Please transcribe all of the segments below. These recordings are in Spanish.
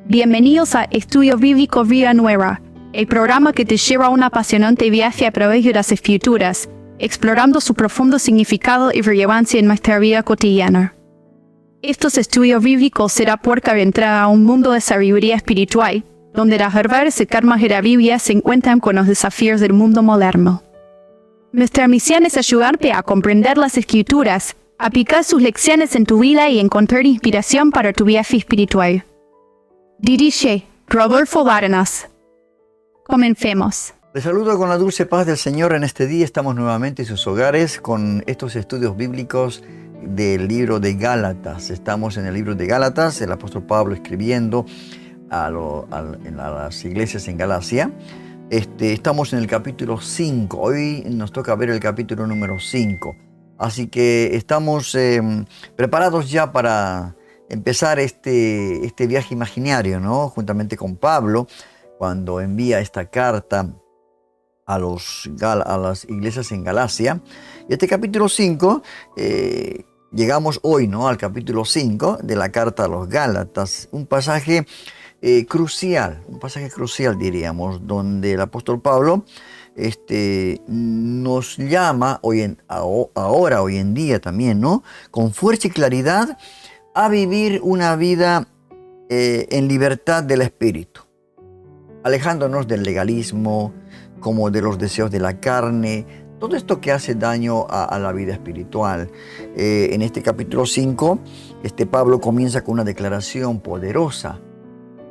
Bienvenidos a Estudio Bíblico Vida Nueva, el programa que te lleva a un apasionante viaje a través de las Escrituras, explorando su profundo significado y relevancia en nuestra vida cotidiana. Estos estudios bíblicos serán puerta de entrada a un mundo de sabiduría espiritual, donde las verdades eternas de la Biblia se encuentran con los desafíos del mundo moderno. Nuestra misión es ayudarte a comprender las Escrituras, aplicar sus lecciones en tu vida y encontrar inspiración para tu viaje espiritual. Dirige Rodolfo Bárcenas. Comencemos. Les saludo con la dulce paz del Señor. En este día estamos nuevamente en sus hogares con estos estudios bíblicos del libro de Gálatas. Estamos en el libro de Gálatas, el apóstol Pablo escribiendo a las iglesias en Galacia. Estamos en el capítulo 5. Hoy nos toca ver el capítulo número 5. Así que estamos preparados ya para empezar este viaje imaginario, ¿no? Juntamente con Pablo, cuando envía esta carta a las iglesias en Galacia. Y este capítulo 5, llegamos hoy, ¿no? Al capítulo 5 de la carta a los Gálatas. Un pasaje crucial diríamos, donde el apóstol Pablo nos llama hoy en día también, ¿no? Con fuerza y claridad a vivir una vida en libertad del espíritu, alejándonos del legalismo, como de los deseos de la carne, todo esto que hace daño a la vida espiritual. En este capítulo 5, Pablo comienza con una declaración poderosa,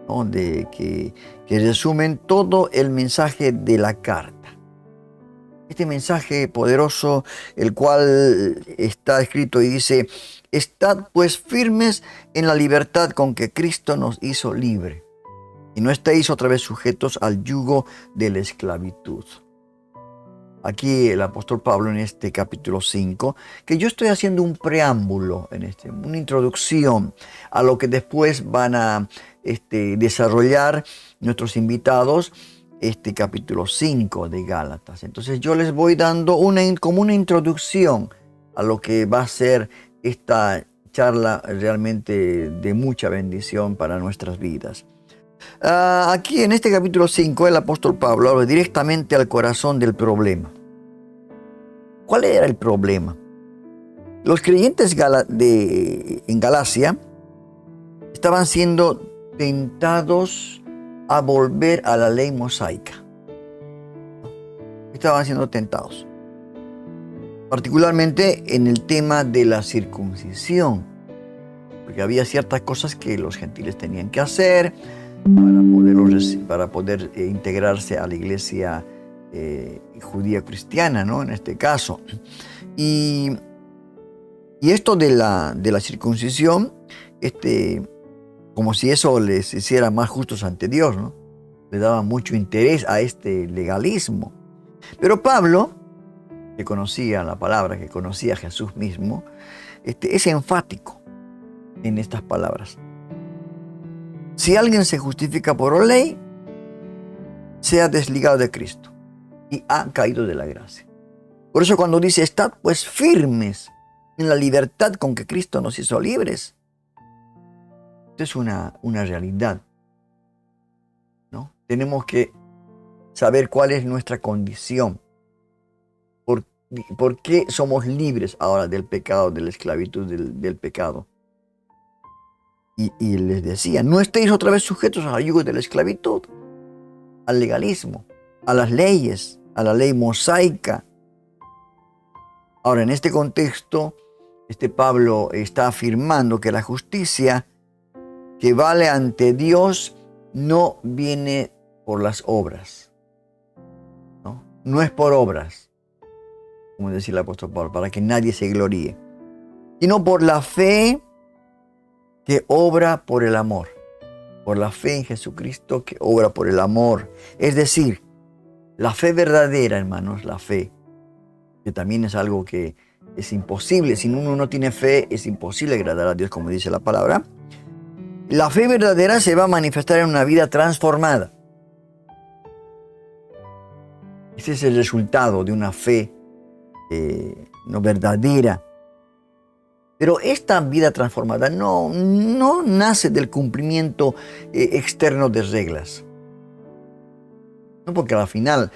¿no? que resumen todo el mensaje de la carta. Este mensaje poderoso, el cual está escrito y dice: estad pues firmes en la libertad con que Cristo nos hizo libre, y no estéis otra vez sujetos al yugo de la esclavitud. Aquí el apóstol Pablo en este capítulo 5, que yo estoy haciendo un preámbulo, una introducción a lo que después van a desarrollar nuestros invitados, capítulo 5 de Gálatas. Entonces yo les voy dando como una introducción a lo que va a ser esta charla realmente de mucha bendición para nuestras vidas. Aquí en este capítulo 5 el apóstol Pablo habla directamente al corazón del problema. ¿Cuál era el problema? Los creyentes en Galacia estaban siendo tentados a volver a la ley mosaica. Estaban siendo tentados, particularmente en el tema de la circuncisión, porque había ciertas cosas que los gentiles tenían que hacer para poder integrarse a la iglesia judía cristiana, ¿no? En este caso. Y esto de la circuncisión, como si eso les hiciera más justos ante Dios, ¿no? Le daba mucho interés a este legalismo. Pero Pablo, que conocía la palabra, que conocía a Jesús mismo, es enfático en estas palabras. Si alguien se justifica por ley, se ha desligado de Cristo y ha caído de la gracia. Por eso cuando dice: estad pues firmes en la libertad con que Cristo nos hizo libres, esto es una realidad, ¿no? Tenemos que saber cuál es nuestra condición. ¿Por qué somos libres ahora del pecado, de la esclavitud del pecado? Y les decía: no estéis otra vez sujetos al yugo de la esclavitud, al legalismo, a las leyes, a la ley mosaica. Ahora, en este contexto, Pablo está afirmando que la justicia que vale ante Dios no viene por las obras, ¿no? No es por obras, como decía el apóstol Pablo, para que nadie se gloríe, sino por la fe que obra por el amor, por la fe en Jesucristo que obra por el amor. Es decir, la fe verdadera, hermanos, la fe, que también es algo que es imposible. Si uno no tiene fe, es imposible agradar a Dios, como dice la palabra. La fe verdadera se va a manifestar en una vida transformada. Ese es el resultado de una fe no verdadera. Pero esta vida transformada no nace del cumplimiento externo de reglas. No, porque al final,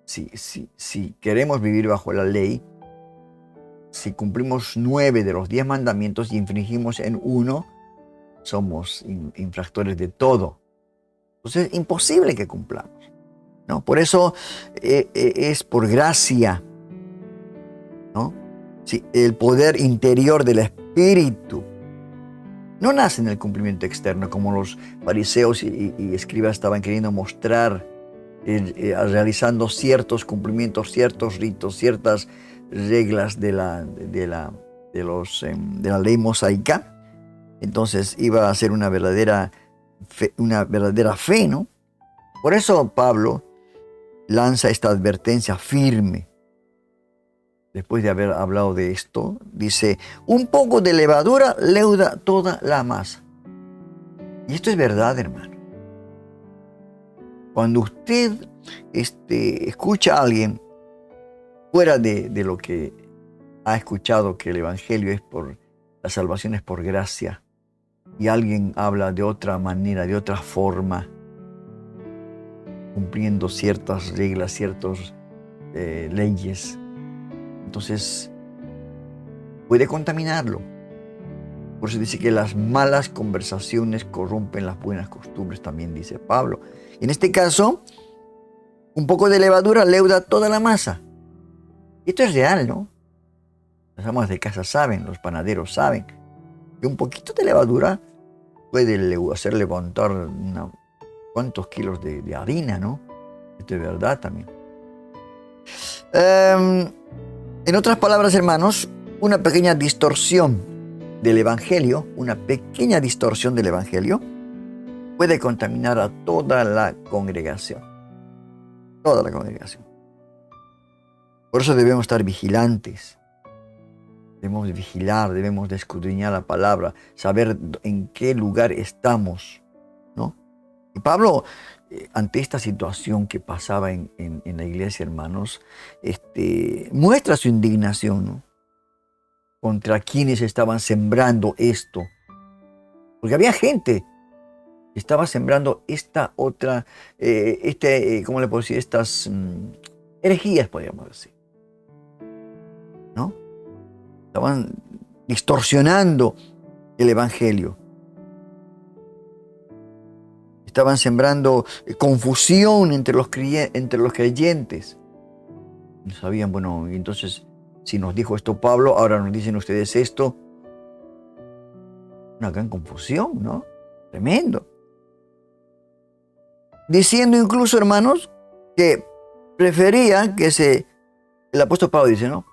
si queremos vivir bajo la ley, si cumplimos 9 de los 10 mandamientos y infringimos en uno, somos infractores de todo. Entonces es imposible que cumplamos, ¿no? Por eso es por gracia, ¿no? Sí, el poder interior del Espíritu no nace en el cumplimiento externo, como los fariseos y escribas estaban queriendo mostrar, realizando ciertos cumplimientos, ciertos ritos, ciertas reglas de la ley mosaica. Entonces iba a ser una verdadera fe, ¿no? Por eso Pablo lanza esta advertencia firme. Después de haber hablado de esto, dice, un poco de levadura leuda toda la masa. Y esto es verdad, hermano. Cuando usted escucha a alguien fuera de lo que ha escuchado, que el Evangelio la salvación es por gracia, y alguien habla de otra manera, de otra forma, cumpliendo ciertas reglas, ciertas leyes, entonces puede contaminarlo. Por eso dice que las malas conversaciones corrompen las buenas costumbres, también dice Pablo. En este caso, un poco de levadura leuda toda la masa. Esto es real, ¿no? Las amas de casa saben, los panaderos saben, que un poquito de levadura puede hacer levantar cuántos kilos de harina, ¿no? Esto es verdad también. En otras palabras, hermanos, una pequeña distorsión del Evangelio, puede contaminar a toda la congregación. Toda la congregación. Por eso debemos estar vigilantes. Debemos vigilar, debemos escudriñar la palabra, saber en qué lugar estamos, ¿no? Y Pablo, ante esta situación que pasaba en la iglesia, hermanos, muestra su indignación, ¿no? Contra quienes estaban sembrando esto. Porque había gente que estaba sembrando esta otra, ¿cómo le puedo decir? Estas herejías, podríamos decir, ¿no? Estaban distorsionando el Evangelio. Estaban sembrando confusión entre los creyentes. No sabían, bueno, y entonces, si nos dijo esto Pablo, ahora nos dicen ustedes esto. Una gran confusión, ¿no? Tremendo. Diciendo incluso, hermanos, que preferían que el apóstol Pablo dice, ¿no?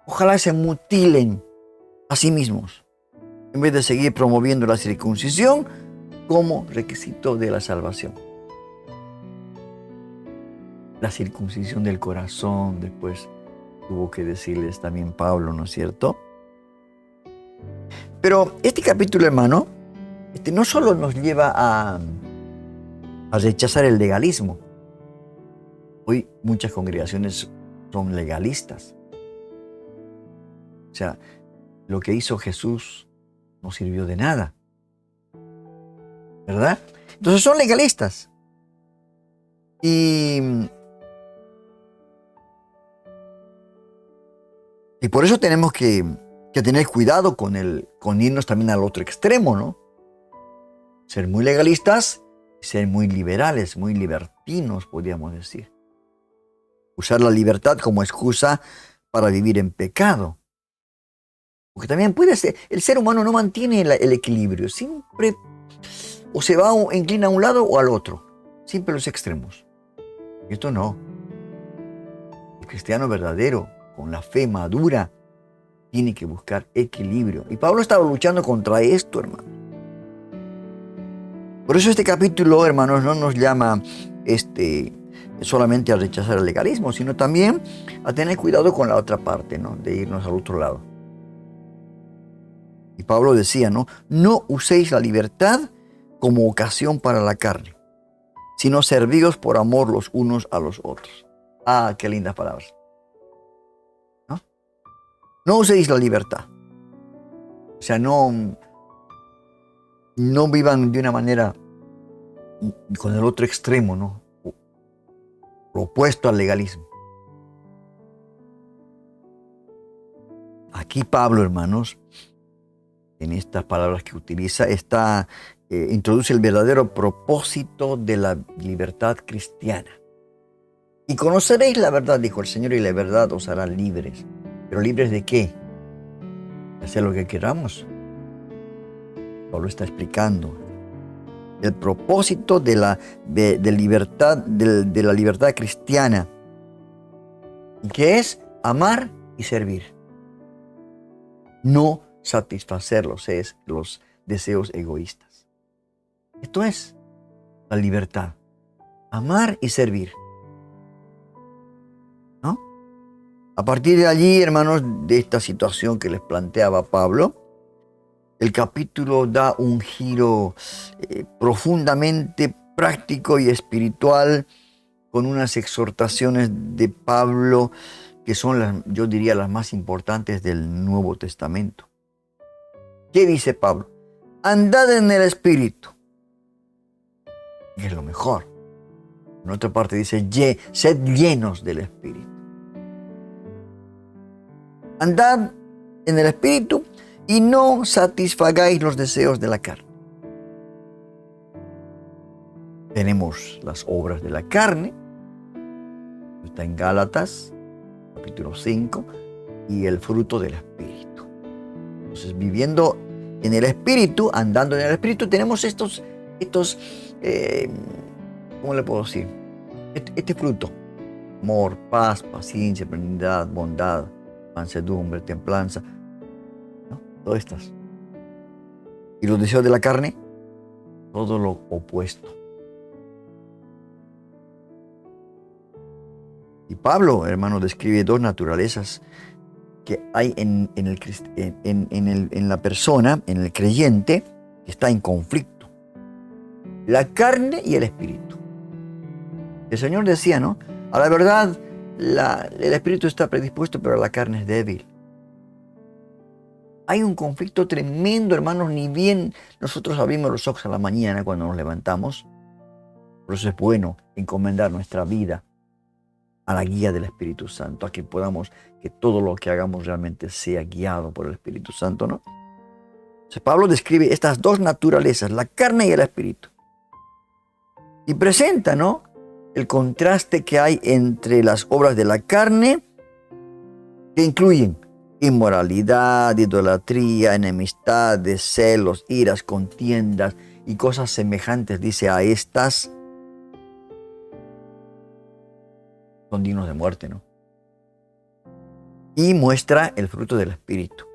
Ojalá se mutilen a sí mismos, en vez de seguir promoviendo la circuncisión como requisito de la salvación. La circuncisión del corazón, después tuvo que decirles también Pablo, ¿no es cierto? Pero este capítulo, hermano, no solo nos lleva a rechazar el legalismo. Hoy muchas congregaciones son legalistas. O sea, lo que hizo Jesús no sirvió de nada, ¿verdad? Entonces son legalistas. Y por eso tenemos que tener cuidado con irnos también al otro extremo, ¿no? Ser muy legalistas y ser muy liberales, muy libertinos, podríamos decir. Usar la libertad como excusa para vivir en pecado. Porque también puede ser, el ser humano no mantiene el equilibrio, siempre o se va inclina a un lado o al otro, siempre los extremos. Y esto no. El cristiano verdadero, con la fe madura, tiene que buscar equilibrio. Y Pablo estaba luchando contra esto, hermano. Por eso este capítulo, hermanos, no nos llama solamente a rechazar el legalismo, sino también a tener cuidado con la otra parte, ¿no? De irnos al otro lado. Y Pablo decía, ¿no? No uséis la libertad como ocasión para la carne, sino servíos por amor los unos a los otros. Ah, qué lindas palabras, ¿no? No uséis la libertad. O sea, no vivan de una manera con el otro extremo, ¿no? Lo opuesto al legalismo. Aquí Pablo, hermanos, en estas palabras que utiliza, introduce el verdadero propósito de la libertad cristiana. Y conoceréis la verdad, dijo el Señor, y la verdad os hará libres. ¿Pero libres de qué? De hacer lo que queramos. Pablo está explicando el propósito de la libertad cristiana, que es amar y servir. No satisfacer los deseos egoístas. Esto es la libertad. Amar y servir. ¿No? A partir de allí, hermanos, de esta situación que les planteaba Pablo, el capítulo da un giro profundamente práctico y espiritual, con unas exhortaciones de Pablo que son, yo diría, las más importantes del Nuevo Testamento. ¿Qué dice Pablo? Andad en el Espíritu, que es lo mejor. En otra parte dice, sed llenos del Espíritu. Andad en el Espíritu y no satisfagáis los deseos de la carne. Tenemos las obras de la carne, está en Gálatas, capítulo 5, y el fruto del Espíritu. Entonces, viviendo en el Espíritu, andando en el Espíritu, tenemos estos ¿cómo le puedo decir? Este fruto: amor, paz, paciencia, benignidad, bondad, mansedumbre, templanza, ¿no? Todas estas. Y los deseos de la carne, todo lo opuesto. Y Pablo, hermano, describe dos naturalezas que hay en la persona, en el creyente, que está en conflicto: la carne y el espíritu. El Señor decía, ¿no? A la verdad, el espíritu está predispuesto, pero la carne es débil. Hay un conflicto tremendo, hermanos, ni bien nosotros abrimos los ojos a la mañana cuando nos levantamos. Por eso es bueno encomendar nuestra vida a la guía del Espíritu Santo, a que todo lo que hagamos realmente sea guiado por el Espíritu Santo, ¿no? Entonces, Pablo describe estas dos naturalezas, la carne y el espíritu. Y presenta, ¿no?, el contraste que hay entre las obras de la carne, que incluyen inmoralidad, idolatría, enemistades, celos, iras, contiendas y cosas semejantes, dice, a estas. Son dignos de muerte, ¿no? Y muestra el fruto del Espíritu,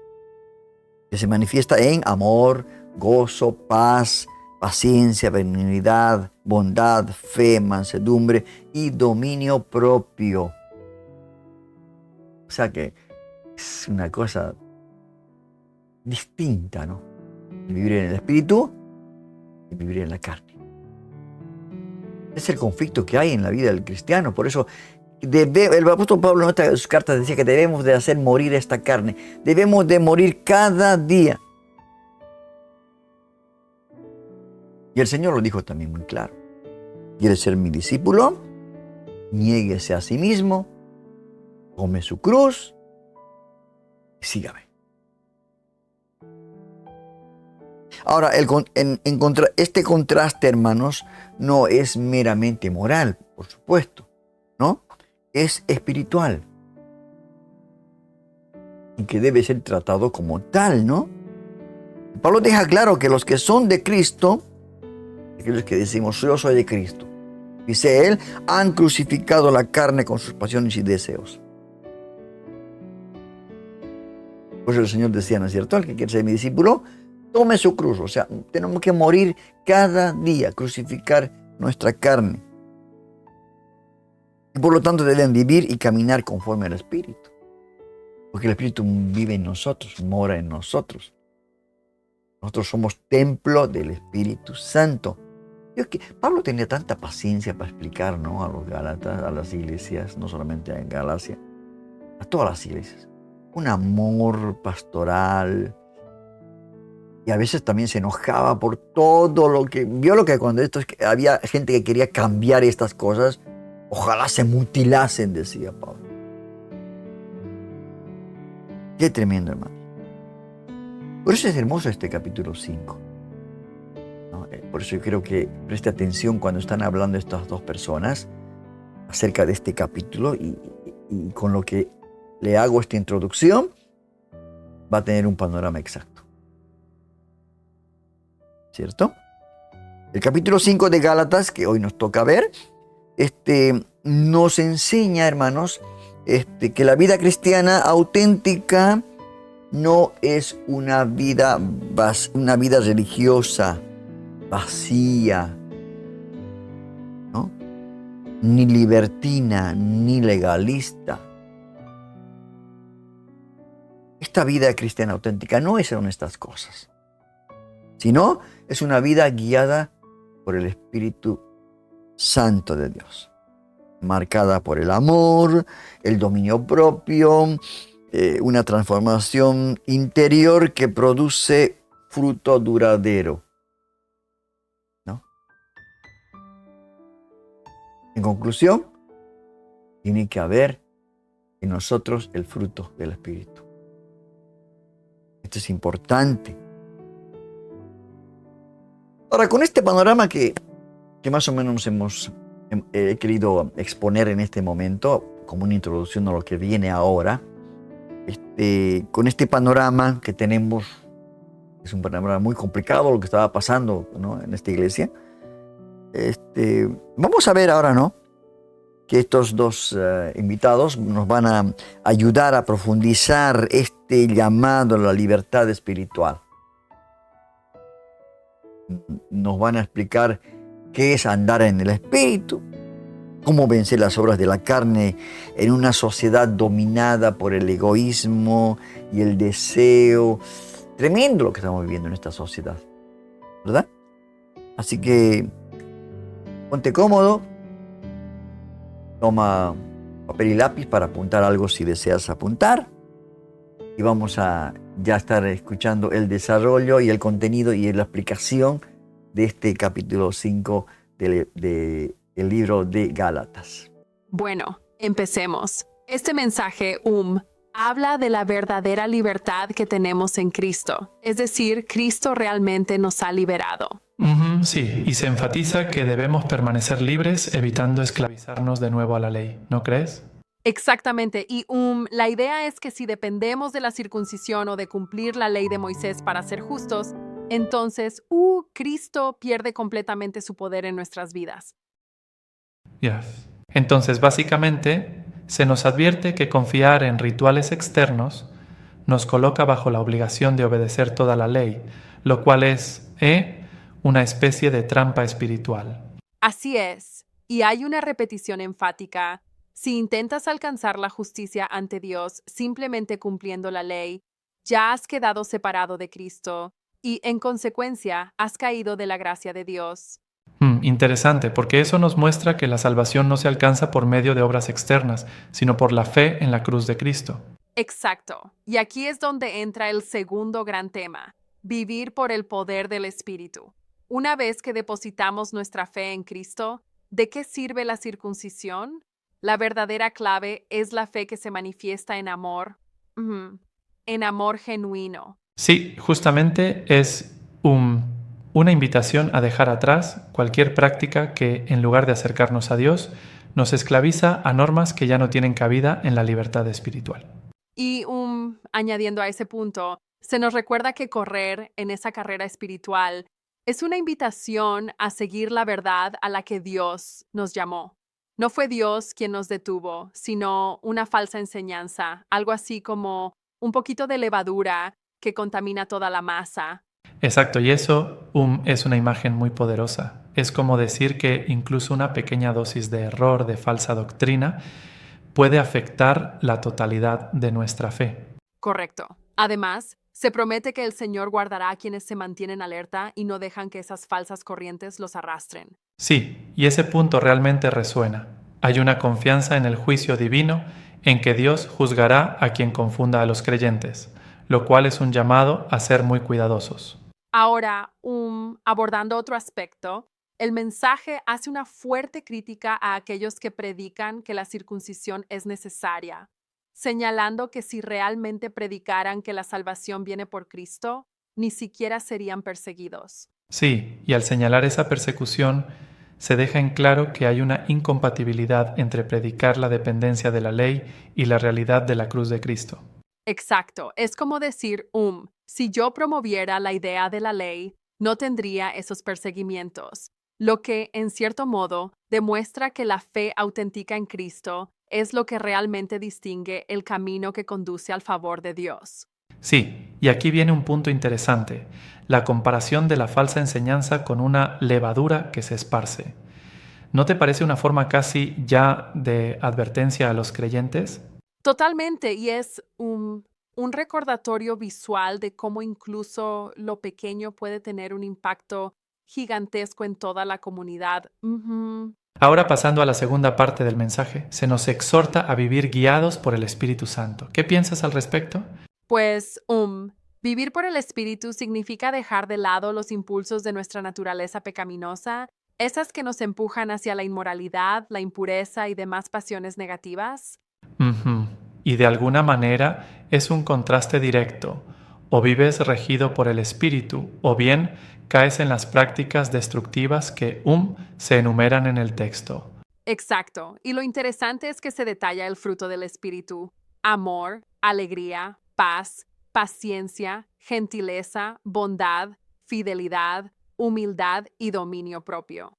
que se manifiesta en amor, gozo, paz, paciencia, benignidad, bondad, fe, mansedumbre y dominio propio. O sea que es una cosa distinta, ¿no? Vivir en el Espíritu y vivir en la carne. Es el conflicto que hay en la vida del cristiano. Por eso el apóstol Pablo en otra de sus cartas decía que debemos de hacer morir esta carne. Debemos de morir cada día. Y el Señor lo dijo también muy claro. ¿Quiere ser mi discípulo? Niéguese a sí mismo, tome su cruz y sígame. Ahora, este contraste, hermanos, no es meramente moral, por supuesto, ¿no? Es espiritual, y que debe ser tratado como tal, ¿no? Pablo deja claro que los que son de Cristo, aquellos que decimos yo soy de Cristo, dice él, han crucificado la carne con sus pasiones y deseos. Pues el Señor decía, ¿no es cierto? El que quiere ser mi discípulo, tome su cruz. O sea, tenemos que morir cada día, crucificar nuestra carne. Y por lo tanto deben vivir y caminar conforme al Espíritu. Porque el Espíritu vive en nosotros, mora en nosotros. Nosotros somos templo del Espíritu Santo. Pablo tenía tanta paciencia para explicar, ¿no?, a los Gálatas, a las iglesias, no solamente en Galacia, a todas las iglesias. un amor pastoral. Y a veces también se enojaba por todo lo que... Vio lo que cuando había gente que quería cambiar estas cosas, ojalá se mutilasen, decía Pablo. Qué tremendo, hermano. Por eso es hermoso este capítulo 5. ¿No? Por eso yo creo que preste atención cuando están hablando estas dos personas acerca de este capítulo y con lo que le hago esta introducción, va a tener un panorama exacto. ¿Cierto? El capítulo 5 de Gálatas, que hoy nos toca ver, nos enseña, hermanos, que la vida cristiana auténtica no es una vida religiosa, vacía, ¿no? Ni libertina, ni legalista. Esta vida cristiana auténtica no son estas cosas, sino es una vida guiada por el Espíritu Santo de Dios, marcada por el amor, el dominio propio, una transformación interior que produce fruto duradero, ¿no? En conclusión, tiene que haber en nosotros el fruto del Espíritu. Esto es importante. Ahora, con este panorama que más o menos hemos querido exponer en este momento, como una introducción a lo que viene ahora, con este panorama que tenemos, es un panorama muy complicado lo que estaba pasando, ¿no?, en esta iglesia, vamos a ver ahora, ¿no?, que estos dos invitados nos van a ayudar a profundizar este llamado a la libertad espiritual. Nos van a explicar qué es andar en el Espíritu, cómo vencer las obras de la carne en una sociedad dominada por el egoísmo y el deseo. Tremendo lo que estamos viviendo en esta sociedad, ¿verdad? Así que ponte cómodo, toma papel y lápiz para apuntar algo si deseas apuntar, y vamos a ya estar escuchando el desarrollo y el contenido y la explicación de este capítulo 5 del libro de Gálatas. Bueno, empecemos. Este mensaje, habla de la verdadera libertad que tenemos en Cristo. Es decir, Cristo realmente nos ha liberado. Sí, y se enfatiza que debemos permanecer libres evitando esclavizarnos de nuevo a la ley, ¿no crees? Exactamente, y la idea es que si dependemos de la circuncisión o de cumplir la ley de Moisés para ser justos, entonces, Cristo pierde completamente su poder en nuestras vidas. Entonces, básicamente, se nos advierte que confiar en rituales externos nos coloca bajo la obligación de obedecer toda la ley, lo cual es, una especie de trampa espiritual. Así es, y hay una repetición enfática. Si intentas alcanzar la justicia ante Dios simplemente cumpliendo la ley, ya has quedado separado de Cristo y, en consecuencia, has caído de la gracia de Dios. Interesante, porque eso nos muestra que la salvación no se alcanza por medio de obras externas, sino por la fe en la cruz de Cristo. Exacto. Y aquí es donde entra el segundo gran tema, vivir por el poder del Espíritu. Una vez que depositamos nuestra fe en Cristo, ¿de qué sirve la circuncisión? La verdadera clave es la fe que se manifiesta en amor, en amor genuino. Sí, justamente es una invitación a dejar atrás cualquier práctica que, en lugar de acercarnos a Dios, nos esclaviza a normas que ya no tienen cabida en la libertad espiritual. Y añadiendo a ese punto, se nos recuerda que correr en esa carrera espiritual es una invitación a seguir la verdad a la que Dios nos llamó. No fue Dios quien nos detuvo, sino una falsa enseñanza, algo así como un poquito de levadura que contamina toda la masa. Exacto, y eso es una imagen muy poderosa. Es como decir que incluso una pequeña dosis de error, de falsa doctrina, puede afectar la totalidad de nuestra fe. Correcto. Además, se promete que el Señor guardará a quienes se mantienen alerta y no dejan que esas falsas corrientes los arrastren. Sí, y ese punto realmente resuena. Hay una confianza en el juicio divino en que Dios juzgará a quien confunda a los creyentes, lo cual es un llamado a ser muy cuidadosos. Ahora, abordando otro aspecto, el mensaje hace una fuerte crítica a aquellos que predican que la circuncisión es necesaria, señalando que si realmente predicaran que la salvación viene por Cristo, ni siquiera serían perseguidos. Sí, y al señalar esa persecución, se deja en claro que hay una incompatibilidad entre predicar la dependencia de la ley y la realidad de la cruz de Cristo. Exacto, es como decir, si yo promoviera la idea de la ley, no tendría esos perseguimientos, lo que, en cierto modo, demuestra que la fe auténtica en Cristo es lo que realmente distingue el camino que conduce al favor de Dios. Sí, y aquí viene un punto interesante, la comparación de la falsa enseñanza con una levadura que se esparce. ¿No te parece una forma casi ya de advertencia a los creyentes? Totalmente, y es un recordatorio visual de cómo incluso lo pequeño puede tener un impacto gigantesco en toda la comunidad. Ahora pasando a la segunda parte del mensaje, se nos exhorta a vivir guiados por el Espíritu Santo. ¿Qué piensas al respecto? Pues, vivir por el Espíritu significa dejar de lado los impulsos de nuestra naturaleza pecaminosa, esas que nos empujan hacia la inmoralidad, la impureza y demás pasiones negativas. Y de alguna manera es un contraste directo. O vives regido por el Espíritu, o bien caes en las prácticas destructivas que se enumeran en el texto. Exacto. Y lo interesante es que se detalla el fruto del Espíritu: amor, alegría, paz, paciencia, gentileza, bondad, fidelidad, humildad y dominio propio.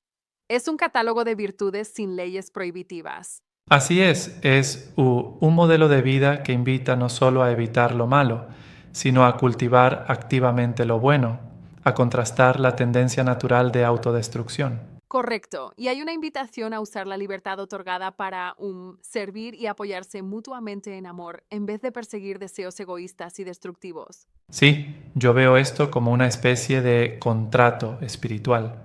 Es un catálogo de virtudes sin leyes prohibitivas. Así es un modelo de vida que invita no solo a evitar lo malo, sino a cultivar activamente lo bueno, a contrastar la tendencia natural de autodestrucción. Correcto. Y hay una invitación a usar la libertad otorgada para servir y apoyarse mutuamente en amor, en vez de perseguir deseos egoístas y destructivos. Sí, yo veo esto como una especie de contrato espiritual.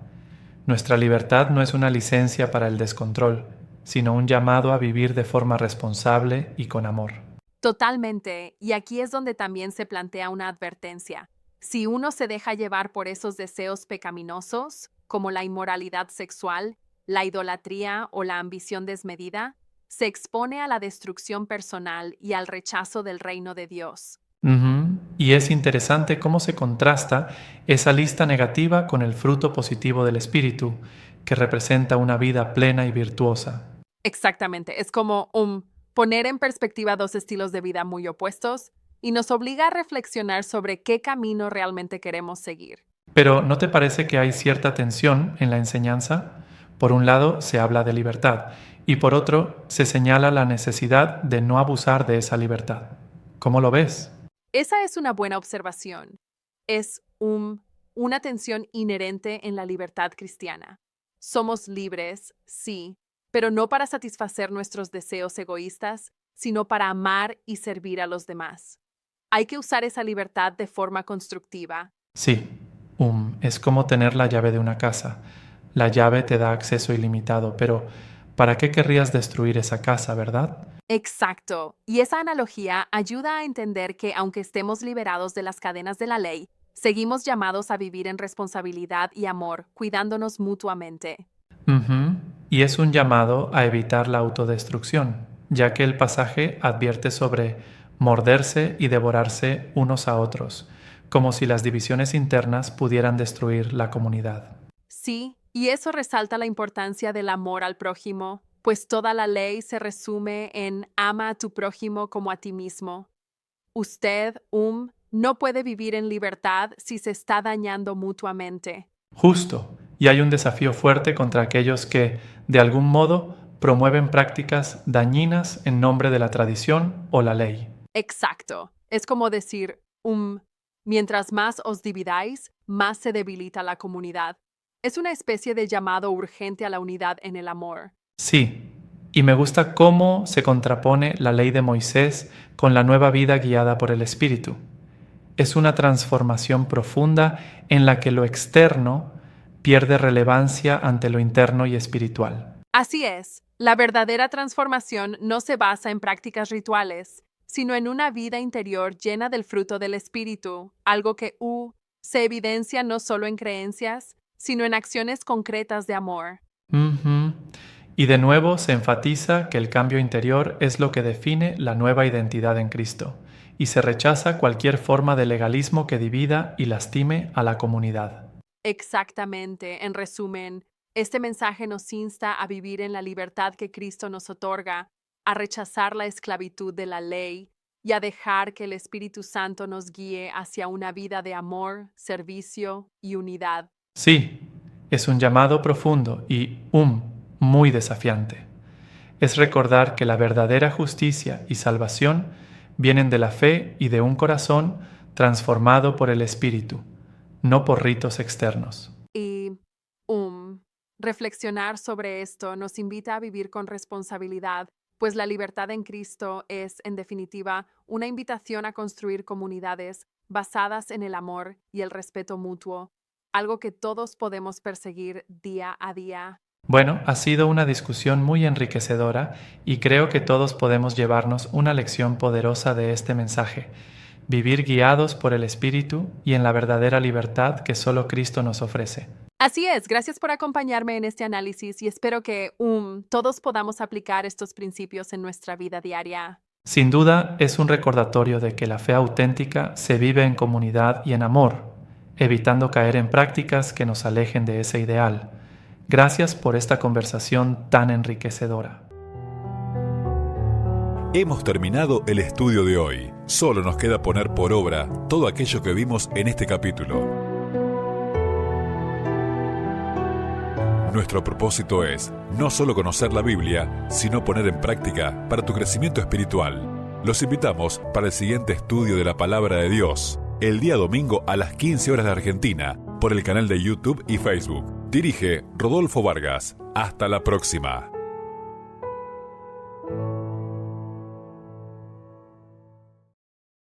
Nuestra libertad no es una licencia para el descontrol, sino un llamado a vivir de forma responsable y con amor. Totalmente. Y aquí es donde también se plantea una advertencia. Si uno se deja llevar por esos deseos pecaminosos, como la inmoralidad sexual, la idolatría o la ambición desmedida, se expone a la destrucción personal y al rechazo del reino de Dios. Y es interesante cómo se contrasta esa lista negativa con el fruto positivo del Espíritu, que representa una vida plena y virtuosa. Exactamente. Es como poner en perspectiva dos estilos de vida muy opuestos y nos obliga a reflexionar sobre qué camino realmente queremos seguir. Pero ¿no te parece que hay cierta tensión en la enseñanza? Por un lado se habla de libertad y por otro se señala la necesidad de no abusar de esa libertad. ¿Cómo lo ves? Esa es una buena observación. Es una tensión inherente en la libertad cristiana. Somos libres, sí, pero no para satisfacer nuestros deseos egoístas, sino para amar y servir a los demás. Hay que usar esa libertad de forma constructiva. Sí, es como tener la llave de una casa. La llave te da acceso ilimitado, pero ¿para qué querrías destruir esa casa, verdad? Exacto. Y esa analogía ayuda a entender que aunque estemos liberados de las cadenas de la ley, seguimos llamados a vivir en responsabilidad y amor, cuidándonos mutuamente. Y es un llamado a evitar la autodestrucción, ya que el pasaje advierte sobre morderse y devorarse unos a otros, como si las divisiones internas pudieran destruir la comunidad. Sí, y eso resalta la importancia del amor al prójimo, pues toda la ley se resume en ama a tu prójimo como a ti mismo. Usted, no puede vivir en libertad si se está dañando mutuamente. Justo, y hay un desafío fuerte contra aquellos que, de algún modo, promueven prácticas dañinas en nombre de la tradición o la ley. Exacto. Es como decir, mientras más os dividáis, más se debilita la comunidad. Es una especie de llamado urgente a la unidad en el amor. Sí, y me gusta cómo se contrapone la ley de Moisés con la nueva vida guiada por el Espíritu. Es una transformación profunda en la que lo externo pierde relevancia ante lo interno y espiritual. Así es, la verdadera transformación no se basa en prácticas rituales, sino en una vida interior llena del fruto del Espíritu, algo que se evidencia no solo en creencias, sino en acciones concretas de amor. Ujú. Y de nuevo se enfatiza que el cambio interior es lo que define la nueva identidad en Cristo, y se rechaza cualquier forma de legalismo que divida y lastime a la comunidad. Exactamente, en resumen, este mensaje nos insta a vivir en la libertad que Cristo nos otorga, a rechazar la esclavitud de la ley y a dejar que el Espíritu Santo nos guíe hacia una vida de amor, servicio y unidad. Sí, es un llamado profundo y muy desafiante. Es recordar que la verdadera justicia y salvación vienen de la fe y de un corazón transformado por el Espíritu, no por ritos externos. Y reflexionar sobre esto nos invita a vivir con responsabilidad, pues la libertad en Cristo es, en definitiva, una invitación a construir comunidades basadas en el amor y el respeto mutuo, algo que todos podemos perseguir día a día. Bueno, ha sido una discusión muy enriquecedora y creo que todos podemos llevarnos una lección poderosa de este mensaje: vivir guiados por el Espíritu y en la verdadera libertad que solo Cristo nos ofrece. Así es, gracias por acompañarme en este análisis y espero que todos podamos aplicar estos principios en nuestra vida diaria. Sin duda, es un recordatorio de que la fe auténtica se vive en comunidad y en amor, evitando caer en prácticas que nos alejen de ese ideal. Gracias por esta conversación tan enriquecedora. Hemos terminado el estudio de hoy. Solo nos queda poner por obra todo aquello que vimos en este capítulo. Nuestro propósito es no solo conocer la Biblia, sino poner en práctica para tu crecimiento espiritual. Los invitamos para el siguiente estudio de la Palabra de Dios, el día domingo a las 15 horas de Argentina, por el canal de YouTube y Facebook. Dirige Rodolfo Vargas. Hasta la próxima.